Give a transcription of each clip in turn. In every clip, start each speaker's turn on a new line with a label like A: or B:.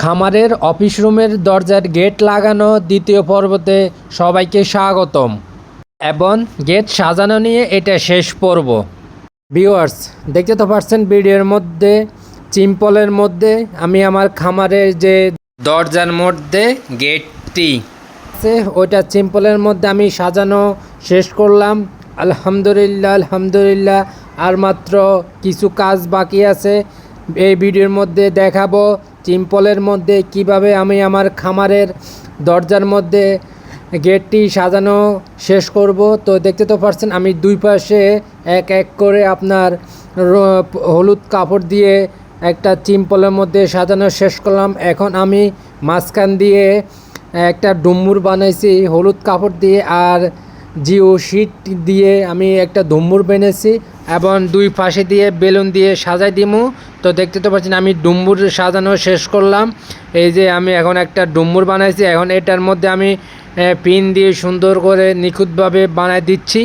A: খামারের অফিস রুমের দরজার গেট লাগানো দ্বিতীয় পর্বতে সবাইকে স্বাগতম এবং গেট সাজানো নিয়ে এটা শেষ পর্ব। ভিউয়ার্স, দেখতে তো পাচ্ছেন ভিডিওর মধ্যে সিম্পলের মধ্যে আমি আমার খামারের যে দরজার মধ্যে গেটটি আছে ওইটা সিম্পলের মধ্যে আমি সাজানো শেষ করলাম। আলহামদুলিল্লাহ আর মাত্র কিছু কাজ বাকি আছে। এই ভিডিওর মধ্যে দেখাবো সিম্পলের মধ্যে কিভাবে আমি আমার খামারের দরজার মধ্যে গেটটি সাজানো শেষ করব। তো দেখতে তো পাচ্ছেন আমি দুই পাশে এক এক করে আপনার হলুদ কাপড় দিয়ে একটা সিম্পলের মধ্যে সাজানো শেষ করলাম। এখন আমি মাঝখান দিয়ে একটা ডুম্বুর বানাইছি হলুদ কাপড় দিয়ে, আর জিও শিট দিয়ে আমি একটা ডুম্বুর বেনেছি এবং দুই পাশে দিয়ে বেলুন দিয়ে সাজাই দিমু। তো দেখতে তো পাচ্ছেন আমি ডুম্বুর সাজানো শেষ করলাম। এই যে আমি এখন একটা ডুম্বুর বানাইছি, এখন এটার মধ্যে আমি পিন দিয়ে সুন্দর করে নিখুঁতভাবে বানাই দিচ্ছি।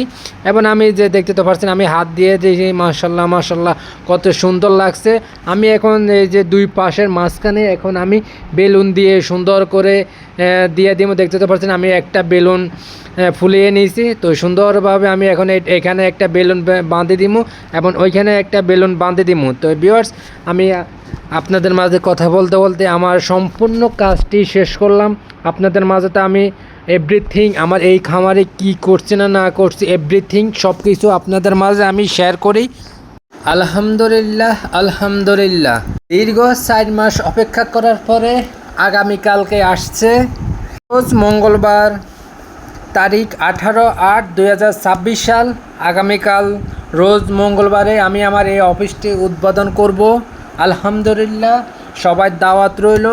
A: এবং আমি যে দেখতে তো পাচ্ছেন আমি হাত দিয়ে দিয়েছি, মাশাল্লাহ কত সুন্দর লাগছে। আমি এখন এই যে দুই পাশের মাঝখানে এখন আমি বেলুন দিয়ে সুন্দর করে দিয়ে দিব। দেখতে তো পাচ্ছেন আমি একটা বেলুন ফুলিয়ে নিয়েছি। তো সুন্দরভাবে আমি এখন এখানে একটা বেলুন বাঁধে দিব এবং ওইখানে একটা বেলুন বাঁধে দিব। তো ভিউয়ার্স, আমি আপনাদের মাঝে কথা বলতে বলতে আমার সম্পূর্ণ কাজটি শেষ করলাম। আপনাদের মাঝে তো আমি এভরিথিং আমার এই খামারে কি করছি না করছি এভরিথিং সব কিছু আপনাদের মাঝে আমি শেয়ার করি। আলহামদুলিল্লাহ দীর্ঘ 4 মাস অপেক্ষা করার পরে আগামীকালকে আসছে রোজ মঙ্গলবার, তারিখ 18/8/2026 সাল। আগামীকাল রোজ মঙ্গলবারে আমি আমার এই অফিসটি উদ্বোধন করব। আলহামদুলিল্লাহ সবাই দাওয়াত রইল,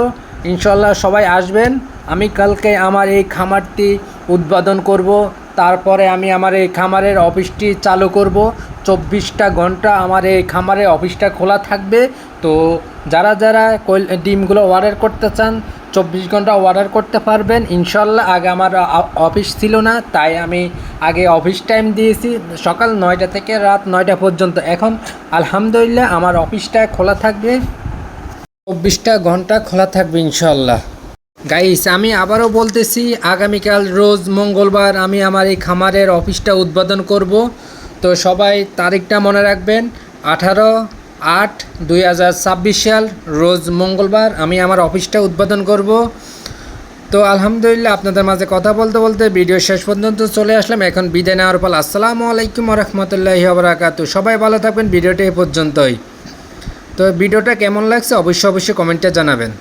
A: ইনশাল্লাহ সবাই আসবেন। আমি কালকে আমার এই খামারটি উদ্বোধন করব, তারপরে আমি আমার এই খামারের অফিসটি চালু করব। 24টা ঘন্টা আমার এই খামারের অফিসটা খোলা থাকবে। তো যারা ডিমগুলো অর্ডার করতে চান 24 ঘন্টা অর্ডার করতে পারবেন ইনশাল্লাহ। আগে আমার অফিস ছিল না, তাই আমি আগে অফিস টাইম দিয়েছি সকাল 9টা থেকে রাত 9টা পর্যন্ত। এখন আলহামদুলিল্লাহ আমার অফিসটা খোলা থাকবে, 24টা ঘন্টা খোলা থাকবে ইনশাল্লাহ। গাইস, আমি আবারও বলতেছি আগামীকাল রোজ মঙ্গলবার আমি আমার এই খামারের অফিসটা উদ্বোধন করব। তো সবাই তারিখটা মনে রাখবেন, 18/8/2026 সাল রোজ মঙ্গলবার আমি আমার অফিসটা উদ্বোধন করব। তো আলহামদুলিল্লাহ আপনাদের মাঝে কথা বলতে বলতে ভিডিও শেষ পর্যন্ত চলে আসলাম। এখন বিদায় নেওয়ার পালা। আসসালামু আলাইকুম ওয়া রাহমাতুল্লাহি ওয়া বারাকাতুহু। সবাই ভালো থাকবেন। ভিডিওটা এই পর্যন্তই। তো ভিডিওটা কেমন লাগছে অবশ্যই কমেন্টে জানাবেন।